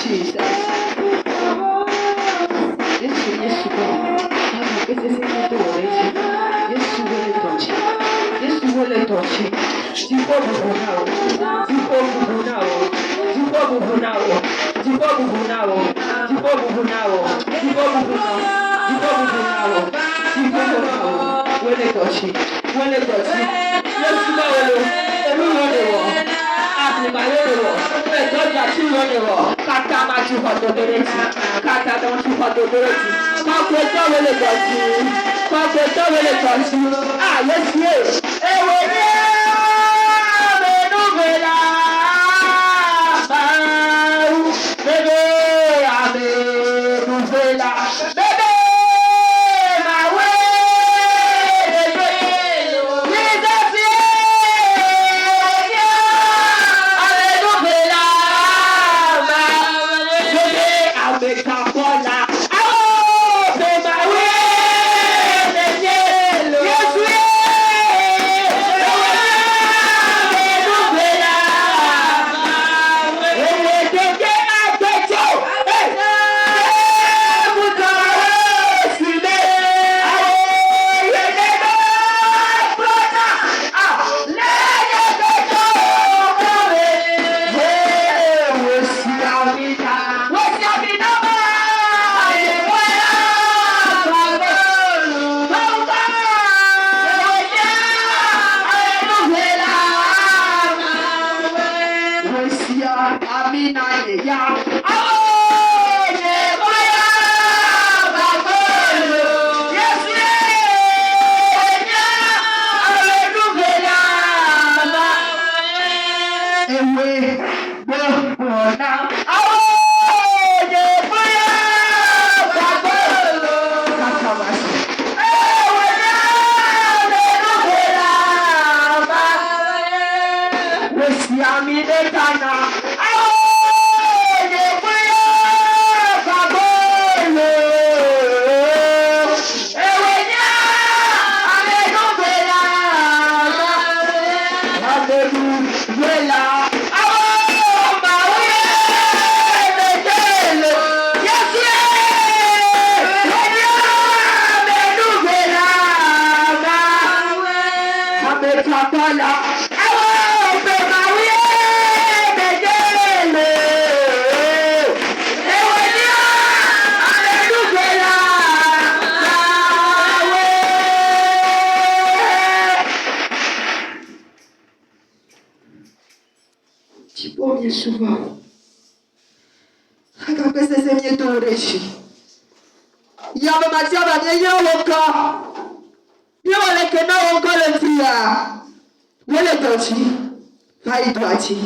Jesus. Yesu wole tochi. Tipo bubunao. Wole tochi. Yesu wole. Everyone wole. Kata maju hododoreti. Kata don't you hododoreti. Kata wole tochi. Ah, yes. Yeshua. Akapesa semye toreshi. Yaba matiaba nye woka. Yole kena woka lentia. Wole tochi. Fai tochi.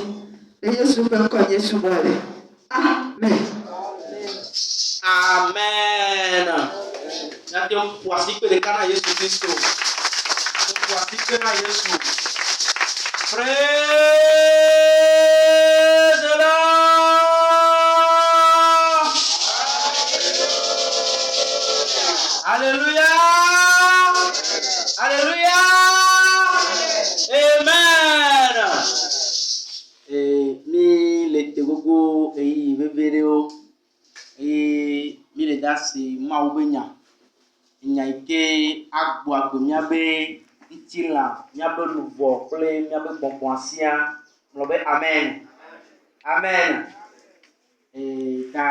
Yesu kwa Yesu wale. Amen. Amen. Nati mpuasike de kana Yesu Kristo. Mpuasike na Yesu. Praise the Lord. Hallelujah. Hallelujah. Amen. Mi le tegogo bebero mi le dasi maubenya nyaike agbo agbomiabe itila miabe luvo kple miabe gbɔgbɔasia mlobe amen amen ta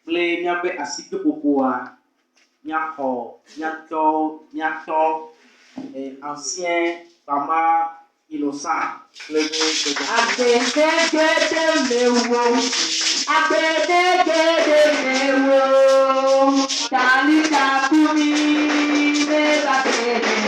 kple miabe asikpe ƒoƒoa miaxɔ miatɔ ancien fama innocent kple Mewo talita kumi me batele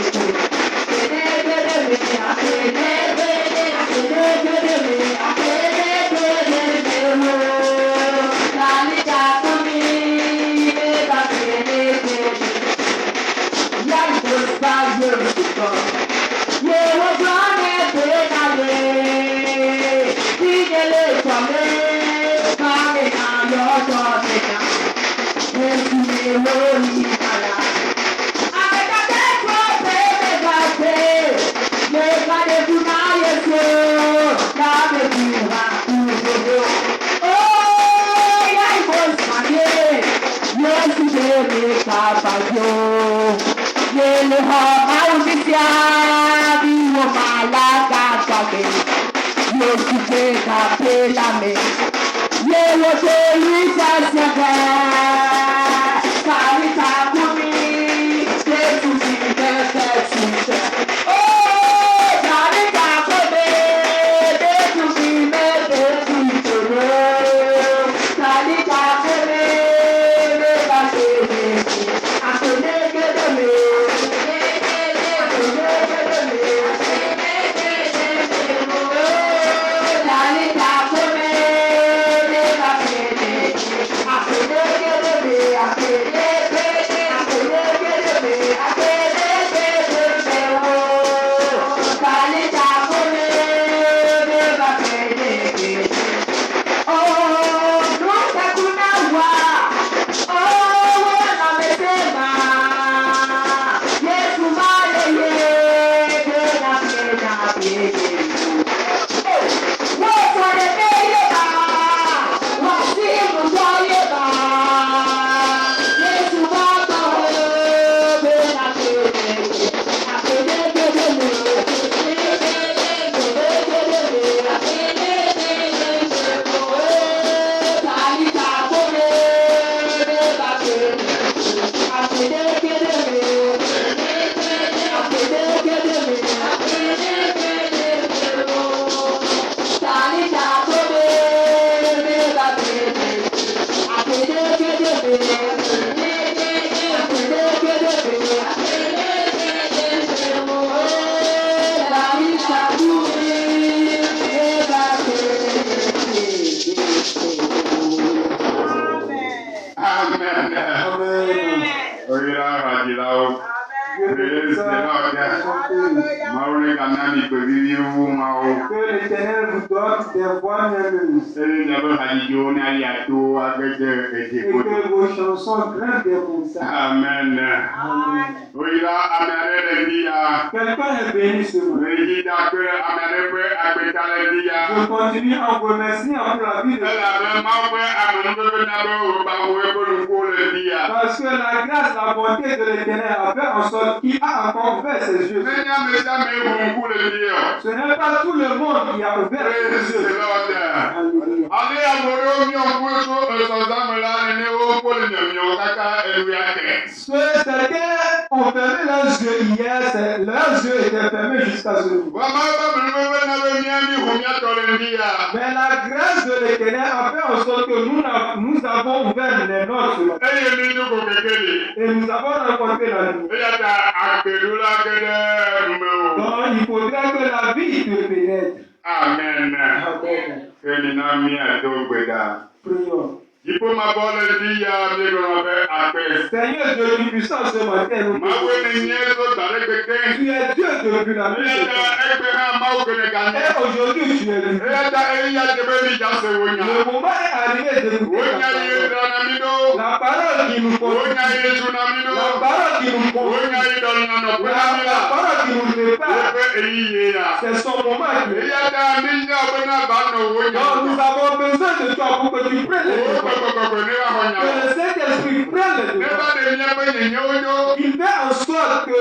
occupé d'appeler la mer. Yewo te lui ça s'aga. Parita kumi, te tuti te tuti. Oh, parita kumi, te tuti te tuti. Parita kumi, te basi. Akone kedeme, akone kedeme. Parita kumi, te basi. Akone kedeme, akone. Amen. Quelqu'un est béni ce matin. Je continue à vous remercier pour la vie de parce que la grâce, la bonté de l'Éternel a fait en sorte qu'il a encore ouvert ses yeux. Ce n'est pas tout le monde qui a ouvert ses yeux. Certains ont fermé leurs yeux hier, leurs yeux étaient fermés jusqu'à ce jour. Mais la grâce de l'Éternel a fait en sorte que nous avons ouvert les nôtres et nous avons rencontré la nuit. Donc il faudrait que la vie te pénètre. Amen. Prions. Seigneur Dieu du puissant ce matin, nous tu es Dieu depuis la nuit. Et aujourd'hui tu es Dieu. Le moment est arrivé d'écouter la parole qui nous conduit. La parole qui nous conduit. La parole qui nous prépare. C'est son moment qui est. Donc nous avons besoin de toi pour que tu prennes les devants. Que le Saint-Esprit prenne le devant. Il fait en sorte que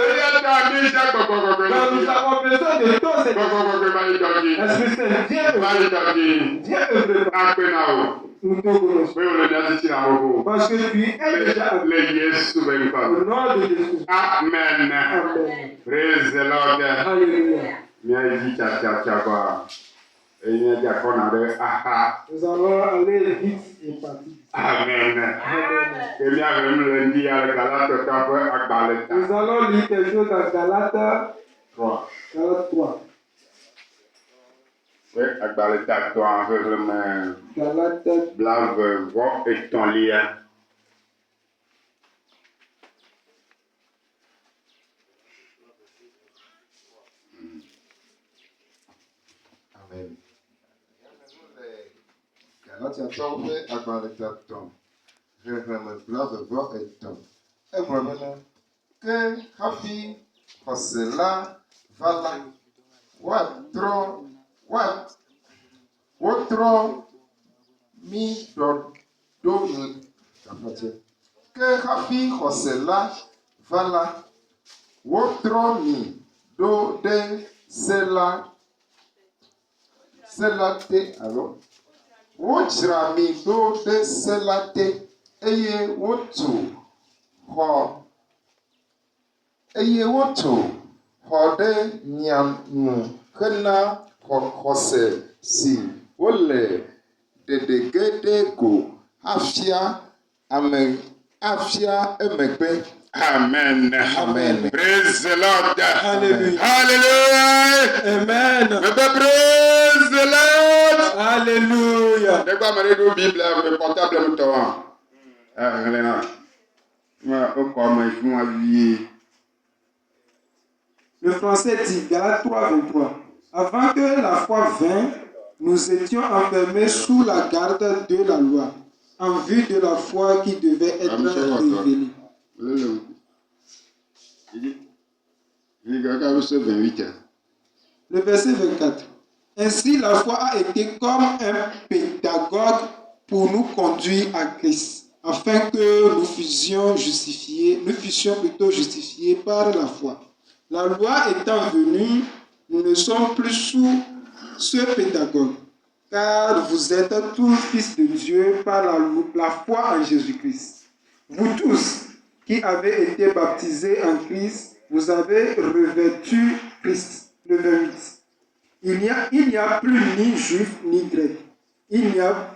nous avons besoin de toi, Seigneur. Esprit Saint, viens œuvrer. Nous te remercions. Parce que tu es déjà au nom de Jésus. Amen. Amen. Praise the Lord. Alléluia. Nous allons aller vite et partir. Amen. Nous allons lire quelque chose dans Galates 3. Galates 3. Oui, Galates 3, Galates blave, voix et ton lien. Amen. Galatia tɔgbe agbalẽta tɔn xexlẽme blave vɔ etɔ̃ egblɔ bena ke hafi xɔse la va la wotrɔ mi ɖoɖo ke hafi xɔse la va la wotrɔ mi ɖo ɖe se la selate alo wodzra mi ɖo ɖe selate eye wotu xɔ ɖe mia nu hena xɔse si wole ɖeɖege ɖe go afia emegbe. Amen. Amen. Praise the Lord. Hallelujah. Hallelujah. Amen. Praise the Lord. Alléluia. De quoi me do Bible me portable me to. Helena. Moi au comme je moi vie. Le français dit, Galates 3, 23. Avant que la foi vînt, nous étions enfermés sous la garde de la loi, en vue de la foi qui devait être révélée. Le verset 24. Ainsi, la foi a été comme un pédagogue pour nous conduire à Christ, afin que nous fussions plutôt justifiés par la foi. La loi étant venue, nous ne sommes plus sous ce pédagogue, car vous êtes tous fils de Dieu par la foi en Jésus-Christ. Vous tous qui avez été baptisés en Christ, vous avez revêtu Christ. Le 28. Il n'y a plus ni juif ni grec. Il n'y a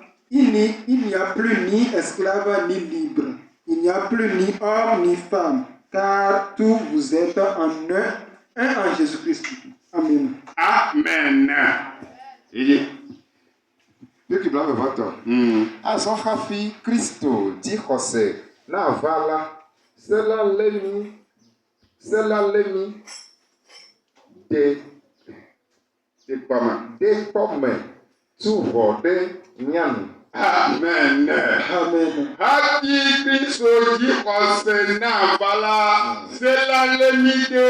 plus ni esclave ni libre. Il n'y a plus ni homme ni femme, car tous vous êtes en un en Jésus-Christ. Amen. Amen. Dieu qui blâme votre. Azɔ hafi Kristo di xɔse na va la, cela lé mi de kpɔme tu vɔ ɖe mianu. Amen. Amen. Happy Christo di xɔse na va la, cela le mi de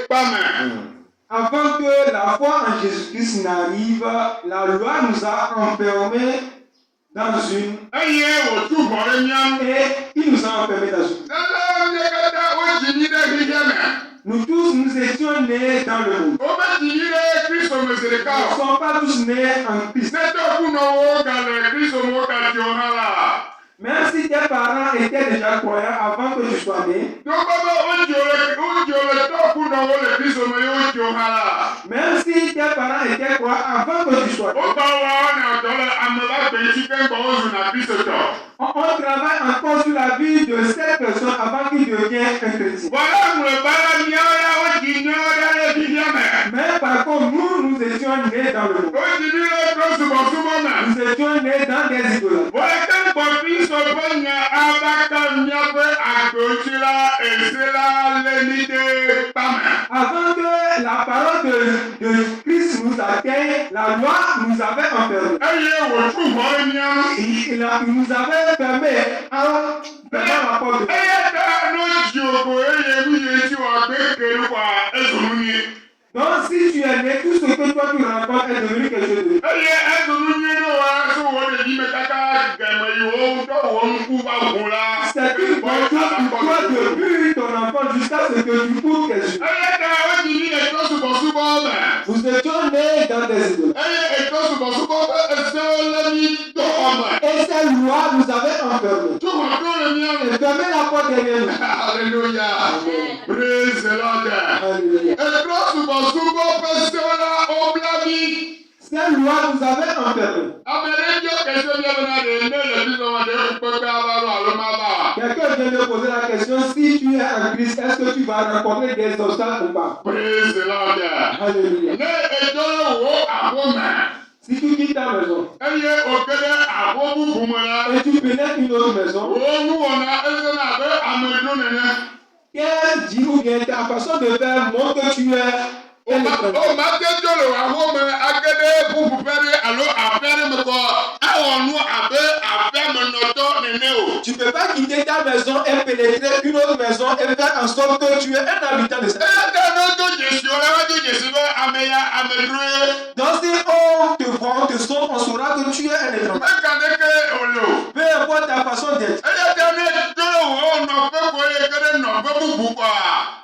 kpame. Avant que la foi en Jésus-Christ n'arrive, la loi nous a enfermés dans une... Eye wotu vɔ ɖe mianu. Et il nous a enfermés dans une... Nana mi kata wo dzi mi ɖe xixia me. Nous tous, nous étions nés dans le monde. Wo be dzi mi ɖe Kristo me se ɖeka Nous ne o. sommes pas tous nés en Christ. Ne tɔkunɔwo gale Kristo me wo gati o hã la. Même si tes parents étaient déjà croyants avant que tu sois né, Dɔgba be wodzio le tɔkunɔwo le Kristo me ye wodzio hã la. même si tes parents étaient croyants avant que tu sois né, Wogba woawo na dɔ le ame la gbe ŋuti ke ŋgɔ wozuna Kristo tɔ. on travaille encore sur la vie de cette personne avant qu'il devienne un chrétien. Voilà ŋlɔgba la miawo ya wodzi miawo ɖe le fifia me. Mais par contre, nous étions nés dans le monde. Wodzi mi le kple subɔsubɔ me. Nous étions nés dans des idolâtres. Wole ke gbɔ Kristo ƒe nya ava ka miaƒe agbeŋuti la ese la le mi de kpame. Avant que la parole de Christ nous atteigne, la loi nous avait enfermés. Eye wotu vɔ ɖe mianu. Il nous avait fermés en fermant la porte. Eye ta no dzio ko eye nu ye ti wɔ gbe ke wa ezunu ni. Donc si tu es né, tout ce que toi tu rencontres est devenu quelque chose de... Eye ezunu ni no wa so wo le yi me kaka gɛmɛ yi wo ŋutɔ wo ŋku va ʋu la. C'est une bonne chose pour toi depuis ton enfant jusqu'à ce que tu cours quelque chose. Eye ta wodzi mi le tɔ subɔsubɔ me. Nous étions nés dans des idoles. Eye etɔ subɔsubɔ ƒe esewo le mi dɔ me. Et ces lois nous avaient enfermés. Tu wɔ to le mianu. Et fermé la porte derrière nous. Hallelujah. Praise the Lord. Alléluia. Etrɔ subɔsubɔ ƒe sewo la wobla mi. Ces lois nous avaient enfermés. Ame ɖe dio kese bia bena ɖe ne le Kristo me ɖe kpekpe ava lo alo mava. Quelqu'un vient de poser la question, si tu es en Christ, est-ce que tu vas rencontrer des obstacles ou pas? Praise the Lord. Alléluia. Ne edzo le wo aƒeme. Si tu quittes ta maison Eye woke ɖe aƒe bubu me la. et tu pénètres une autre maison, Wo nuwɔna ezena abe amedzro nene. quel dit ou bien ta façon de faire montre que tu es O ma te dzo le aƒe me age ɖe bubu ƒe ɖe alo aƒe ɖe me kɔ. Awɔ nu abe aƒeamenɔtɔ nene o. Tu ne peux pas quitter ta maison et pénétrer une autre maison et faire en sorte que tu es un habitant de cette maison. Eye ta ne do dzesi o la va do dzesi be ame ya amedzro ye. Donc si on te voit, on te sauve, on saura que tu es un étranger. Meka ɖeke o le o. Peu importe ta façon d'être. Eya ta ne do le wo nɔƒe ko ye ke ɖe nɔƒe bubu kɔa,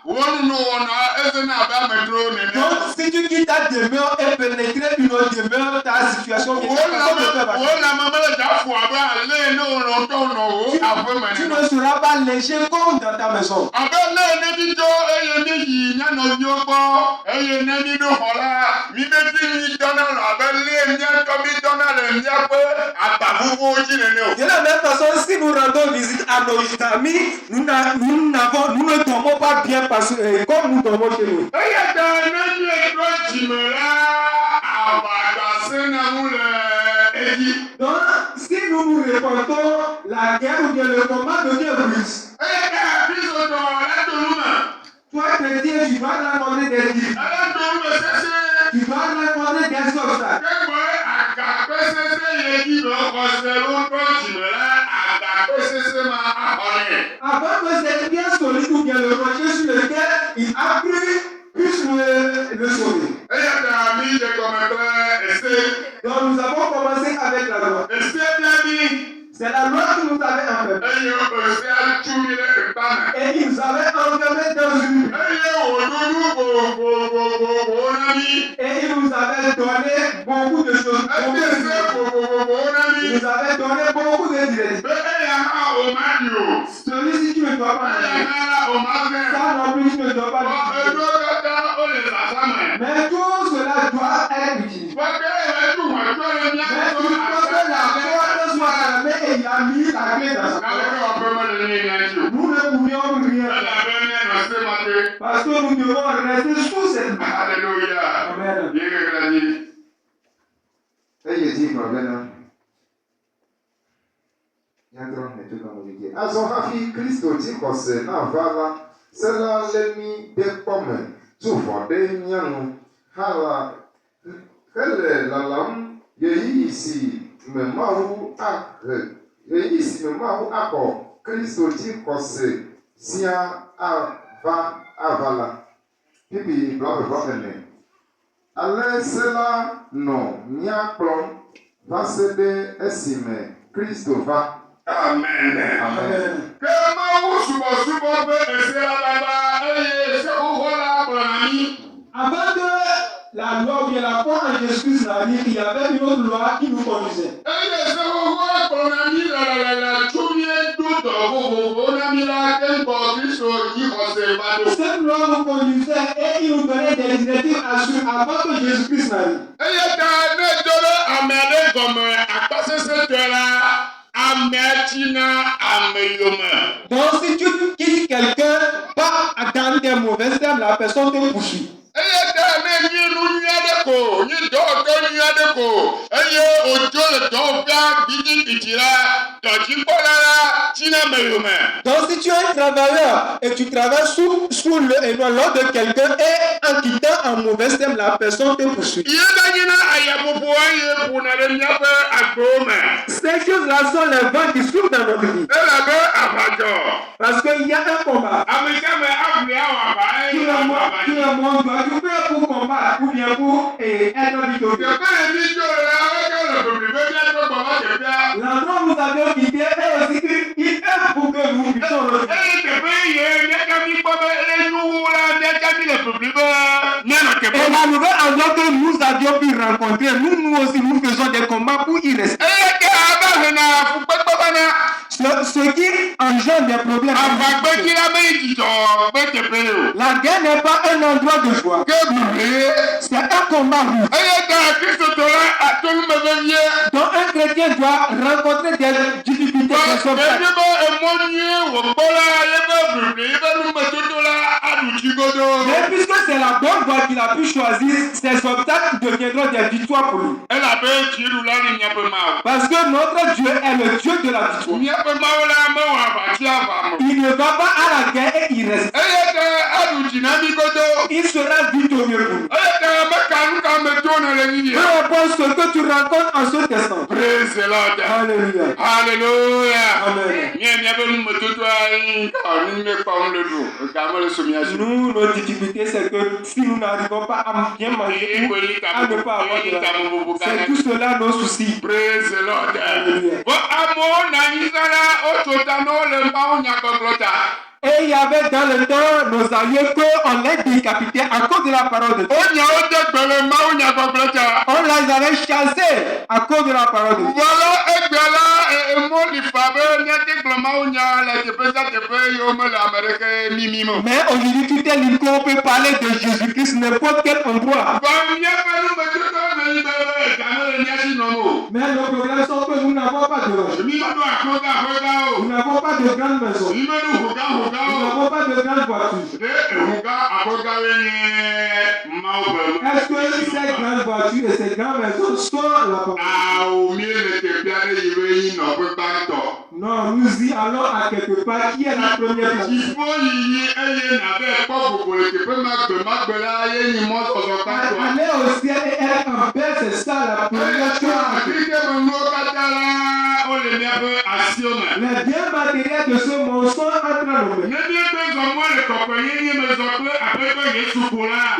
wo nunu wɔna ezena abe amedzro nene. Donc si tu quittes ta demeure et pénétrer une demeure, ta situation, bien, personne ne peut pas. Tu ne seras pas léger comme dans ta maison. De la même façon, si nous rendons visite à nos amis, nous ne dormons pas bien parce que comme nous dormons chez nous. Donc, si nous nous répandons, la guerre ou bien le combat devient plus. Toi, chrétien, tu vas rencontrer des difficultés. Tu vas rencontrer des obstacles. Avant que cette pierre solide ou bien le rocher sur lequel il appuie puisse le sauver. Donc nous avons commencé avec la loi. C'est la loi qui nous avait enfermés. Et il nous avait enfermés dans une bulle. Et il nous avait donné beaucoup de choses. Il nous avait donné beaucoup de directives. Celui-ci qui ne doit pas manger. Ça non plus tu ne dois pas manger. Mais tout cela doit être utilisé. Mais tu penses que la porte soit fermée et il a mis la clé dans sa poche. Nous ne pouvions rien faire. Parce que nous devons rester sous cette main. Alléluia. Amen. Eye di problème. Yandro ne tu comme dit. Azo hafi Kristo ti kose na vala. Sela lemi de pomme. Tu fode nyanu. Hala. Kele lalam ye ici me mahu a. Ye ici me mahu ako. Kristo ti kose sia ava avala. Pipi bla ene. Ale sela no nyaklo va sede esime Kristo va. Amen. Amen. Avant que la loi ou bien la foi en Jésus n'arrive, il y avait une autre loi qui nous conduisait. Cette loi nous conduisait et il nous donnait des directives à suivre avant que Jésus-Christ n'arrive. Donc si tu quittes quelqu'un, pas dans des mauvaises termes, la personne te poursuit. Donc si tu es un travailleur et tu travailles sous le lord de quelqu'un et en quittant en mauvais terme, la personne te poursuit. Ces choses-là sont les vents qui souffrent dans notre vie. Parce qu'il y a un combat. Tout le monde doit tout faire pour combattre ou bien pour être victorieux. L'endroit où nous avions quitté est aussi qu'il est pour que nous puissions retrouver. Et la nouvelle endroit que nous avions pu rencontrer, nous aussi nous faisons des combats pour y rester. Ce qui engendre des problèmes. La guerre n'est pas un endroit de joie. C'est un combat rouge. Donc un chrétien doit rencontrer des difficultés, des obstacles. Mais puisque c'est la bonne voie qu'il a pu choisir, ces obstacles deviendront des victoires pour lui. Parce que notre Dieu est le Dieu de la victoire. Il ne va pas à la guerre et il reste. Il sera victorieux pour nous. Peu importe ce que tu rencontres en ce instant. Praise the Lord. Alléluia. Hallelujah. Amen. Yesu. Nous, nos difficultés, c'est que si nous n'arrivons pas à bien manger, ou à ne pas avoir de l'argent, c'est tout cela nos soucis. Praise the Lord. Alléluia. Bon, amo na nyisala ototano le mbao nyakoglota. Et il y avait dans le temps nos aïeux qu'on les décapitait à cause de la parole de Dieu. Onya ote le mbao nyakoglota. On les avait chassés à cause de la parole de Dieu. Voilà egbala mo li fabe nyate glama onya la tepe yo me la Amérique mimimo. Mais aujourd'hui, tout est libre qu'on peut parler de Jésus-Christ n'importe quel endroit. Mais le problème c'est que nous n'avons pas de logement. Nous n'avons pas de grandes maisons. Nous n'avons pas de grandes voitures. Est-ce que ces grandes voitures et ces grandes maisons sont la parole? Non, nous y allons à quelque part qui est la première place. Aller au ciel et être en paix, c'est ça la première chose. Les biens matériels de ce monde sont en train de mourir.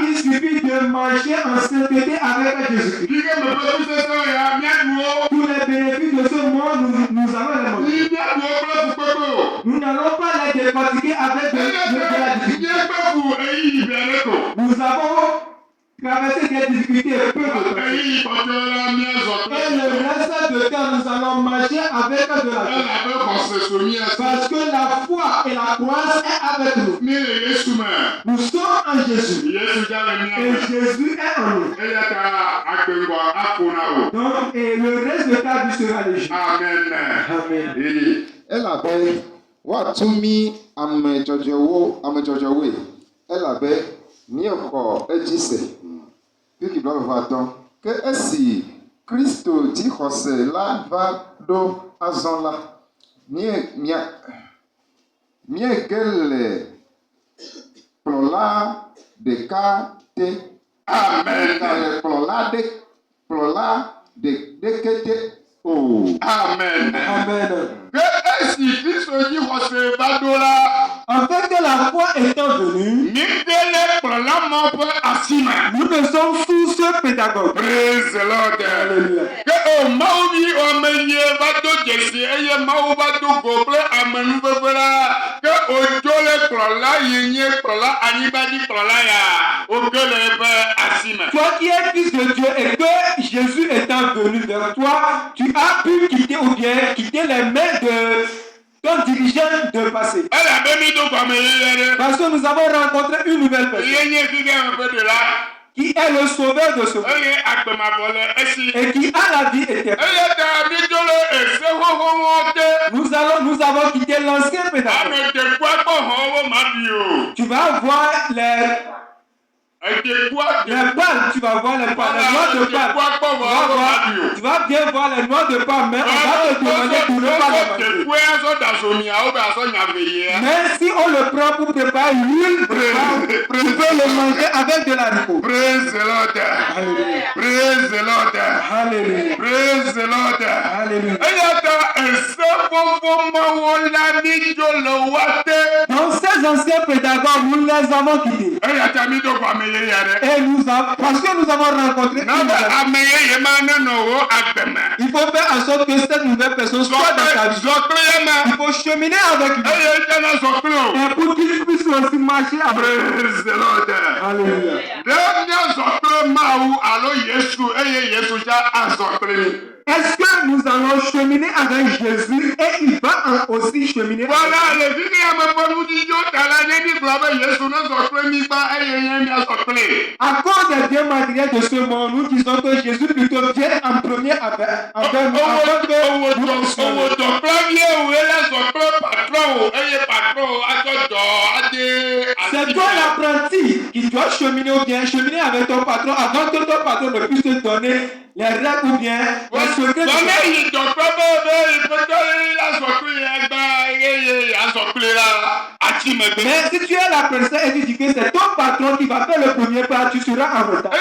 Il suffit de marcher en sainteté avec Jésus. Tous les bénéfices de ce monde, nous allons les manger. Nous n'allons pas les décortiquer avec de la difficulté. Nous avons traversé des difficultés peu de temps. Et le reste de temps, nous allons marcher avec de la joie. Parce que la foi et la croix est avec nous. Nous sommes en Jésus. Et Jésus est en nous. Donc, et le reste de ta vie sera léger. Amen. Elabe watumi ame dzɔdzɔwoe elabe míexɔ edzise piki blɔ va atɔ ke esi Kristo dzixɔse la va ɖo azɔ la míege le kplɔla ɖeka te. Amen. Le kplɔla ɖeke te o. Amen. Amen. Que esi Kristo dzixɔse va ɖo la. En fait, que la foi étant venue, nous ne sommes tous pédagogues. Praise the Lord. Alléluia. Que o maovi o menye va do jesi eye mawo va do goble amenu bebela que o jole klola yenye klola aniba di klola ya o gele be asima. Toi qui es fils de Dieu et que Jésus étant venu vers toi, tu as pu quitter ou bien quitter les mains de ton dirigeant de passé. Parce que nous avons rencontré une nouvelle personne qui est le sauveur de ce monde et qui a la vie éternelle. Nous avons quitté l'ancien pédagogue. Tu vas voir les palmes, tu vas voir les palmes, les noix de palme. Tu vas bien voir les noix de palme, mais on va te demander de ne pas le manger. Mais si on le prend pour préparer l'huile de palme, tu peux le manger avec de l'haricot. Praise the Lord. Alléluia. Praise the Lord. Alléluia. Praise the Lord. Alléluia. Donc ces anciens pédagogues, nous les avons quittés. Et nous avons, parce que nous avons rencontré une nouvelle. Il faut faire en sorte que cette nouvelle personne soit dans ta vie. Il faut cheminer avec lui. Et pour qu'il puisse aussi marcher avec lui. Praise the Lord. Alléluia. Est-ce que nous allons cheminer avec Jésus et il va aussi cheminer avec nous? À cause des biens matériels de ce monde, nous disons que Jésus plutôt vient en premier avec nous. C'est toi l'apprenti qui doit cheminer ou bien cheminer avec ton patron avant que ton patron ne puisse te donner les règles ou bien les secrets. Mais si tu es la personne et tu dis que c'est ton patron qui va faire le premier pas, tu seras en retard.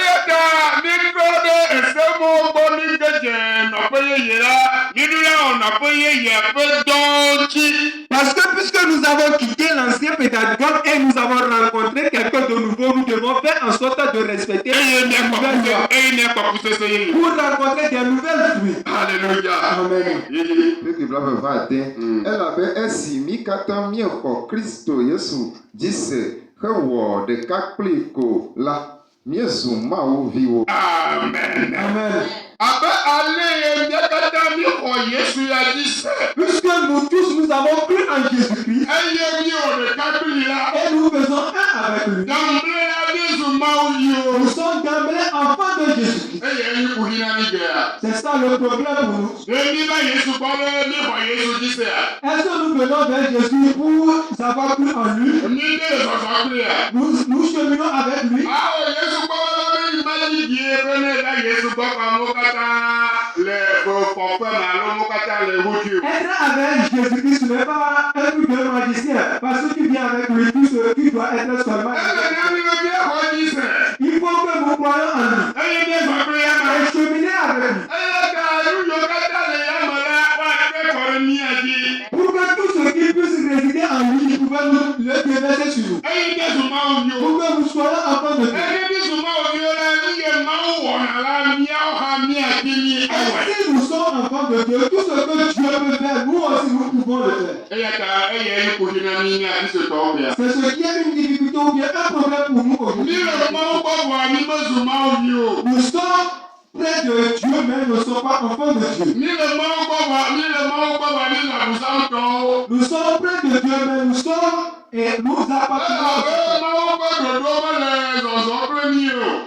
Parce que puisque nous avons quitté l'ancien pédagogue et nous avons rencontré doit de respecter les nouvelles lois pour rencontrer des nouvelles fruits. Alléluia. Amen. Peki bla va ade. Elabe esi mi kata mi xɔ Kristo Yesu dzi se hewɔ ɖeka kpli ko la miezu Mawu viwo. Amen. Amen. Abe ale ye miakata mi xɔ Yesu ya dzi se. Puisque nous tous nous avons cru en Jésus-Christ Eye mi wɔ ɖeka kpli la. et nous faisons un avec lui. D'emblée la miezu Mawu viwo. Nous sommes d'emblée enfants de Jésus-Christ. Eye eyi kuhi na mi gɛa. C'est ça le problème pour nous. Emi ba Yesu gbɔ le mi xɔ Yesu dzi se a. Est-ce que nous venons vers Jésus pour avoir cru en lui? Mi de le sɔsɔ kpli a. Nous cheminons avec lui. Awo Yesu gbɔ le mi ma dzi die be ne va Yesu gbɔ kɔ mo katã le fɔƒe me alo mo katã le ŋuti o. Être avec Jésus-Christ ce n'est pas un truc de magicien. Parce que tu viens avec lui, tout ce que tu dois être seulement. Il faut que nous croyons en lui. Et cheminer avec lui. Pour que tout ce qui puisse résider en lui, il pouvait nous le déverser sur nous. Pour que nous soyons enfants de Dieu. Et si nous sommes enfants de Dieu, tout ce que Dieu peut faire, nous aussi nous pouvons le faire. C'est ce qui est une difficulté ou bien un problème pour nous aujourd'hui. Nous sommes près de Dieu, mais nous ne sommes pas enfants de Dieu. Nous sommes près de Dieu, mais nous sommes et nous appartenons.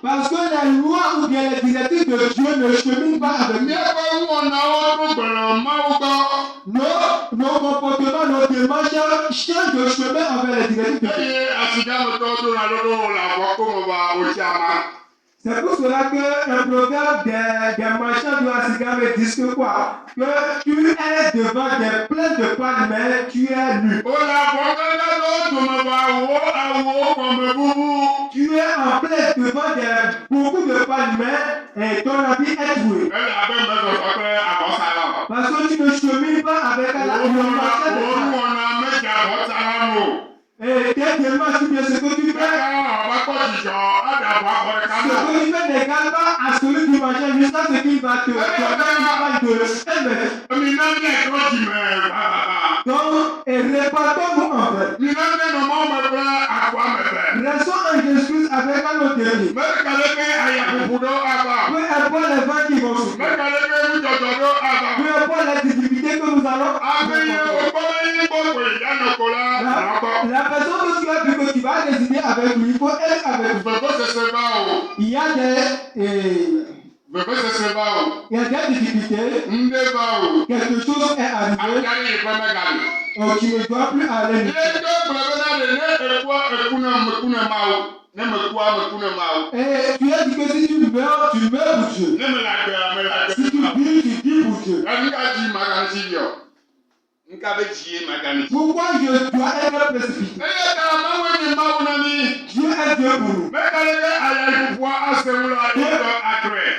Parce que les lois ou bien les directives de Dieu ne cheminent pas avec nous. Nos comportements, nos démarches changent de chemin avec les directives de Dieu. C'est pour cela qu'un proverbe des marchands de la cigare me dit que quoi? Que tu es devant des plaines de palmes, mais tu es nu. Tu es en plaine devant beaucoup de palmes, et ton habit est troué. Parce que tu ne chemines pas avec la marche de et tes démarches, ce que tu fais, n'égale pas à celui qui marche jusqu'à ce qu'il va te donc, et répartons-nous en fait. Restons en Jésus avec un autre dernier. Peu importe les vents qui vont souffler. Peu importe les difficultés que nous allons la personne que tu as vu que tu vas résider avec lui, il faut être avec lui. Il y a des difficultés. Quelque chose est arrivé. Donc tu ne dois plus aller. Et tu as dit que si tu meurs pour Dieu. Si tu vis pour Dieu. Pourquoi je dois être précipité? Dieu est Dieu pour nous.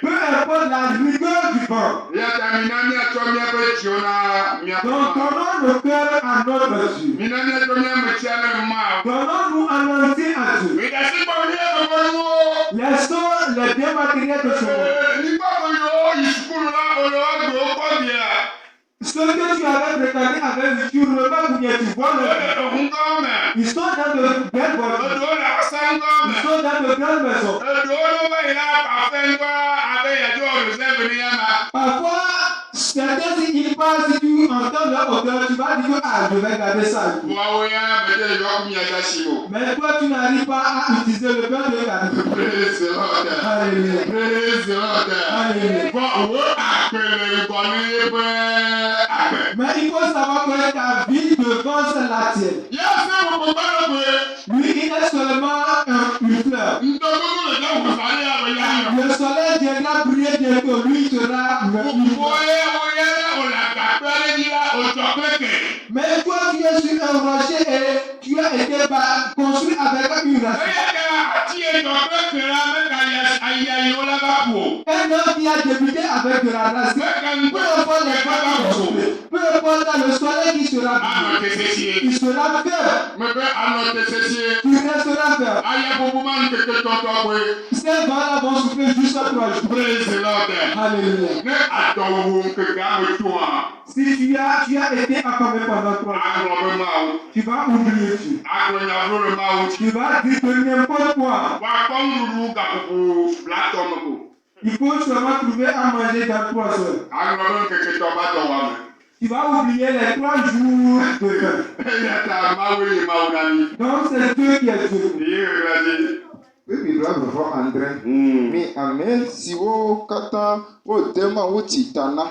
Peu importe la rigueur du vent. Donc donnons le cœur à notre Dieu. Donnons-nous en entier à Dieu. Laissons les biens matériels de ce monde. Ce que tu avais préparé avec lui, tu remarques ou bien tu vois le. Ils sont dans de belles voitures. Ils sont dans de grandes maisons. Parfois, certains, s'ils passent, si tu entends leur odeur, tu vas dire ah, je vais garder ça. Mais toi, tu n'arrives pas à utiliser le pain de garder. Mais il faut savoir que ta vie devance la tienne. Lui, il est seulement une fleur. Le soleil viendra briller bientôt. Lui, il sera une fleur. Mais toi, tu es sur un rocher et tu as été construit avec une racine. Un homme qui a débuté avec de la racine, peu importe les fois qui vont souffler, peu importe le soleil qui sera seras Ano te ceci. il sera faible. Me be ano te ceci. Tu resteras faible. Aya bobu man ke tonto boy. Ces vents-là vont souffler jusqu'à 3 jours. Praise the Lord. Alléluia. Ne adowo ke ga mo tuwa. Si tu as été affamé pendant 3 jours, Agro be ma o. tu vas oublier Dieu. Agro nya bro le ma o. Tu vas dire que n'importe quoi. Wa konguru ga popo blatom ko. Il faut seulement trouver à manger dans 3 heures. Agro be ke to ba do wa. Tu vas oublier les 3 jours de faim. Ya ta ma we ni ma o nani. Donc c'est Dieu qui est Dieu. Ye gradi. Baby doit me voir André. Mi ame si wo kata wo dema wo titana.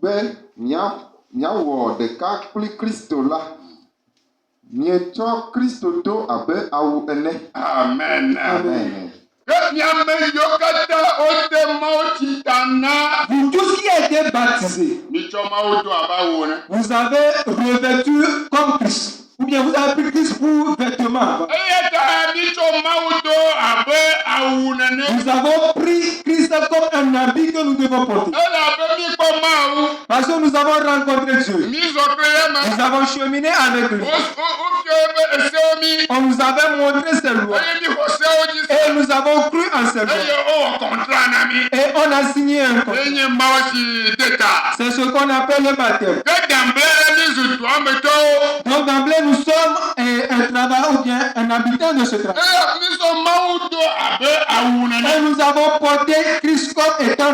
Be mia wo ɖeka kpli Kristo la. Mietsɔ Kristo do abe awu ene. Amen. Amen. Miame yo kata o de ma o titana. Vous tous qui avez été baptisés, Mi cho ma o do aba wo ne. vous avez revêtu comme Christ. Ou bien vous avez pris Christ pour vêtement. Eye ta mi cho ma o do abe awu nene. Nous avons pris Christ comme un habit que nous devons porter. Ela be mi ko ma o. Parce que nous avons rencontré Dieu. Mi zo kreye ma. Nous avons cheminé avec lui. O ke be ese mi. On nous avait montré ses lois. Eye mi ho se o ji. Et nous avons cru en ses lois. Eye o contrat na mi. Et on a signé un contrat. Enye ma o si data. C'est ce qu'on appelle le baptême. Que d'emblée mi zo to ameto. Donc d'emblée, nous sommes un travail ou bien un habitant de ce travail. Eye mi so ma o do abe awu nene. Et nous avons porté Christ comme étant